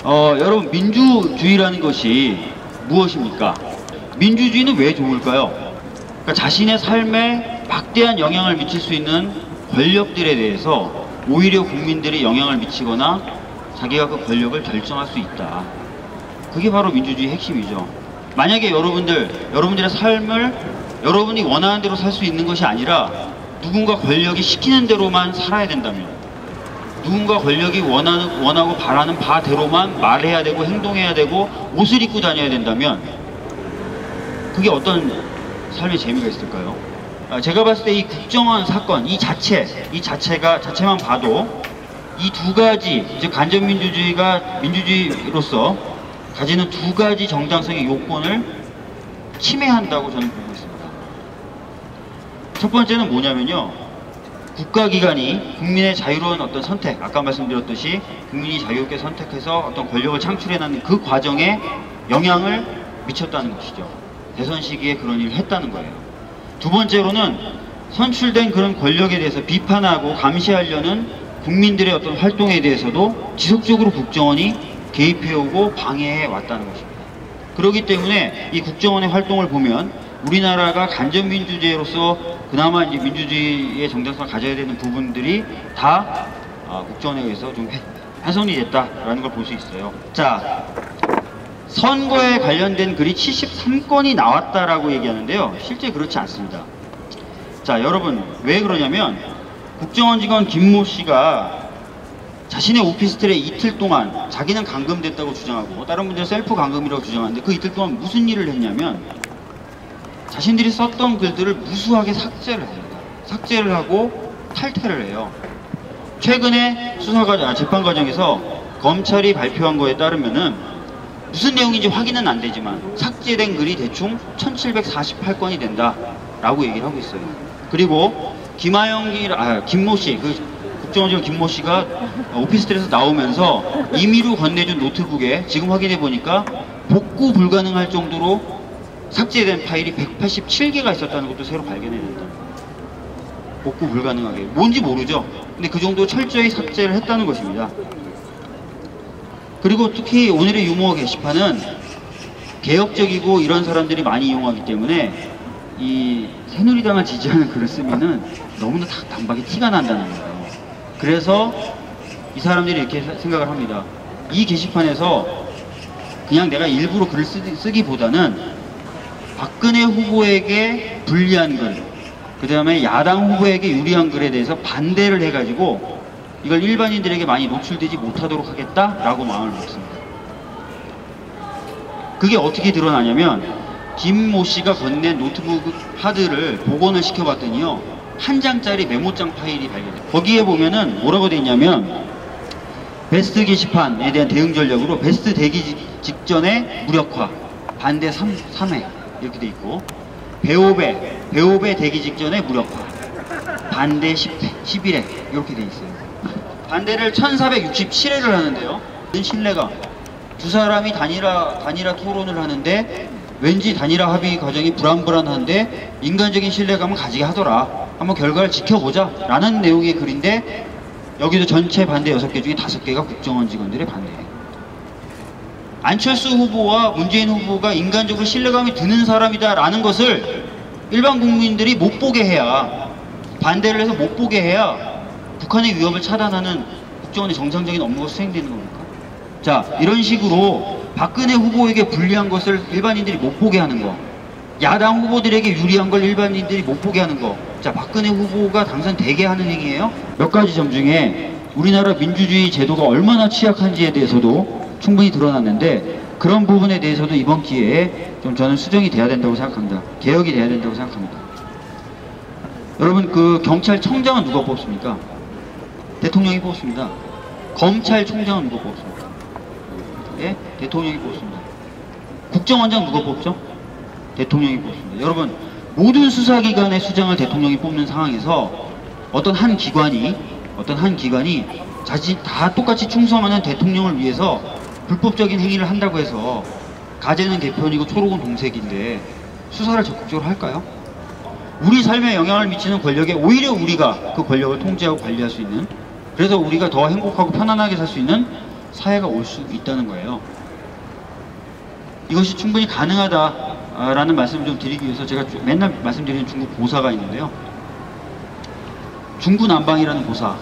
여러분, 민주주의라는 것이 무엇입니까? 민주주의는 왜 좋을까요? 그러니까 자신의 삶에 막대한 영향을 미칠 수 있는 권력들에 대해서 오히려 국민들이 영향을 미치거나 자기가 그 권력을 결정할 수 있다. 그게 바로 민주주의의 핵심이죠. 만약에 여러분들의 삶을 여러분이 원하는 대로 살 수 있는 것이 아니라 누군가 권력이 시키는 대로만 살아야 된다면, 누군가 권력이 원하고 바라는 바대로만 말해야 되고 행동해야 되고 옷을 입고 다녀야 된다면 그게 어떤 삶의 재미가 있을까요? 제가 봤을 때 이 국정원 사건 이 자체만 봐도 이 두 가지, 즉 간접민주주의가 민주주의로서 가지는 두 가지 정당성의 요건을 침해한다고 저는 보고 있습니다. 첫 번째는 뭐냐면요, 국가기관이 국민의 자유로운 어떤 선택, 아까 말씀드렸듯이 국민이 자유롭게 선택해서 어떤 권력을 창출해내는 그 과정에 영향을 미쳤다는 것이죠. 대선 시기에 그런 일을 했다는 거예요. 두 번째로는 선출된 그런 권력에 대해서 비판하고 감시하려는 국민들의 어떤 활동에 대해서도 지속적으로 국정원이 개입해오고 방해해 왔다는 것입니다. 그렇기 때문에 이 국정원의 활동을 보면 우리나라가 간접민주주의로서 그나마 이제 민주주의의 정당성을 가져야 되는 부분들이 다 국정원에 의해서 좀 훼손이 됐다라는 걸 볼 수 있어요. 자, 선거에 관련된 글이 73건이 나왔다라고 얘기하는데요. 실제 그렇지 않습니다. 자, 여러분, 왜 그러냐면 국정원 직원 김모 씨가 자신의 오피스텔에 이틀 동안 자기는 감금됐다고 주장하고 다른 분들은 셀프 감금이라고 주장하는데 그 이틀 동안 무슨 일을 했냐면 자신들이 썼던 글들을 무수하게 삭제를 합니다. 삭제를 하고 탈퇴를 해요. 최근에 재판 과정에서 검찰이 발표한 거에 따르면은 무슨 내용인지 확인은 안 되지만 삭제된 글이 대충 1748건이 된다라고 얘기를 하고 있어요. 그리고 김모 씨, 국정원장 김모 씨가 오피스텔에서 나오면서 임의로 건네준 노트북에 지금 확인해 보니까 복구 불가능할 정도로 삭제된 파일이 187개가 있었다는 것도 새로 발견해냈다. 복구 불가능하게. 뭔지 모르죠. 근데 그 정도 철저히 삭제를 했다는 것입니다. 그리고 특히 오늘의 유머 게시판은 개혁적이고 이런 사람들이 많이 이용하기 때문에 이 새누리당을 지지하는 글을 쓰면은 너무나 단박에 티가 난다는 거예요. 그래서 이 사람들이 이렇게 생각을 합니다. 이 게시판에서 그냥 내가 일부러 글을 쓰기보다는 박근혜 후보에게 불리한 글, 그 다음에 야당 후보에게 유리한 글에 대해서 반대를 해가지고 이걸 일반인들에게 많이 노출되지 못하도록 하겠다라고 마음을 먹습니다. 그게 어떻게 드러나냐면 김모 씨가 건넨 노트북 하드를 복원을 시켜봤더니요, 한 장짜리 메모장 파일이 발견돼요. 거기에 보면은 뭐라고 돼 있냐면 베스트 게시판에 대한 대응 전략으로 베스트 되기 직전에 무력화, 반대 3회 이렇게 돼 있고, 배우배 되기 직전에 무력화, 반대 10회, 11회 이렇게 돼 있어요. 반대를 1467회를 하는데요. 신뢰가 두 사람이 단일화 토론을 하는데 왠지 단일화 합의 과정이 불안한데 인간적인 신뢰감은 가지게 하더라. 한번 결과를 지켜보자 라는 내용의 글인데 여기도 전체 반대 6개 중에 5개가 국정원 직원들의 반대예요. 안철수 후보와 문재인 후보가 인간적으로 신뢰감이 드는 사람이다 라는 것을 일반 국민들이 못 보게 해야, 반대를 해서 못 보게 해야 북한의 위협을 차단하는 국정원의 정상적인 업무가 수행되는 겁니까? 자, 이런 식으로 박근혜 후보에게 불리한 것을 일반인들이 못 보게 하는 거, 야당 후보들에게 유리한 걸 일반인들이 못 보게 하는 거, 자, 박근혜 후보가 당선되게 하는 행위예요. 몇 가지 점 중에 우리나라 민주주의 제도가 얼마나 취약한지에 대해서도 충분히 드러났는데 그런 부분에 대해서도 이번 기회에 좀 저는 수정이 돼야 된다고 생각합니다. 개혁이 돼야 된다고 생각합니다. 여러분, 그 경찰청장은 누가 뽑습니까? 대통령이 뽑습니다. 검찰총장은 누가 뽑습니까? 예? 대통령이 뽑습니다. 국정원장 누가 뽑죠? 대통령이 뽑습니다. 여러분, 모든 수사기관의 수장을 대통령이 뽑는 상황에서 어떤 한 기관이 자신 다 똑같이 충성하는 대통령을 위해서 불법적인 행위를 한다고 해서 가재는 개편이고 초록은 동색인데 수사를 적극적으로 할까요? 우리 삶에 영향을 미치는 권력에 오히려 우리가 그 권력을 통제하고 관리할 수 있는, 그래서 우리가 더 행복하고 편안하게 살 수 있는 사회가 올 수 있다는 거예요. 이것이 충분히 가능하다라는 말씀을 좀 드리기 위해서 제가 맨날 말씀드리는 중국 고사가 있는데요. 중구난방이라는 고사.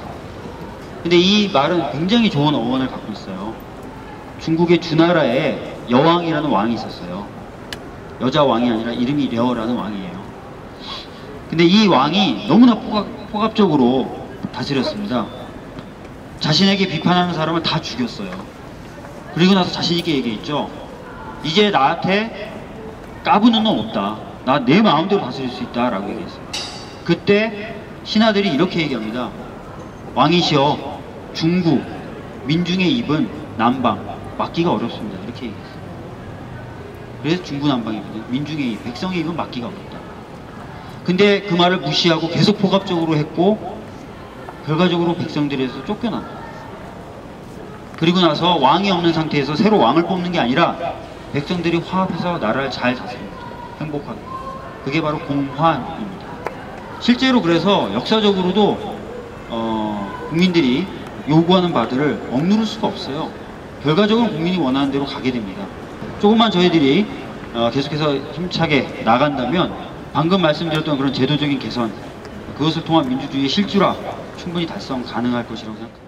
근데 이 말은 굉장히 좋은 어원을 갖고 있어요. 중국의 주나라에 여왕이라는 왕이 있었어요. 여자 왕이 아니라 이름이 려라는 왕이에요. 근데 이 왕이 너무나 폭압적으로 다스렸습니다. 자신에게 비판하는 사람을 다 죽였어요. 그리고 나서 자신있게 얘기했죠. 이제 나한테 까부는 놈 없다. 나 내 마음대로 다스릴 수 있다 라고 얘기했어요. 그때 신하들이 이렇게 얘기합니다. 왕이시여, 중구 민중의 입은 남방 막기가 어렵습니다. 이렇게 얘기했어요. 그래서 중구난방이거든요. 민중의 입, 백성의 입은 막기가 어렵다. 근데 그 말을 무시하고 계속 폭압적으로 했고 결과적으로 백성들에서 쫓겨난다. 그리고 나서 왕이 없는 상태에서 새로 왕을 뽑는 게 아니라 백성들이 화합해서 나라를 잘 다스립니다. 행복하게. 그게 바로 공화입니다. 실제로 그래서 역사적으로도 국민들이 요구하는 바들을 억누를 수가 없어요. 결과적으로 국민이 원하는 대로 가게 됩니다. 조금만 저희들이 계속해서 힘차게 나간다면 방금 말씀드렸던 그런 제도적인 개선, 그것을 통한 민주주의의 실주화 충분히 달성 가능할 것이라고 생각합니다.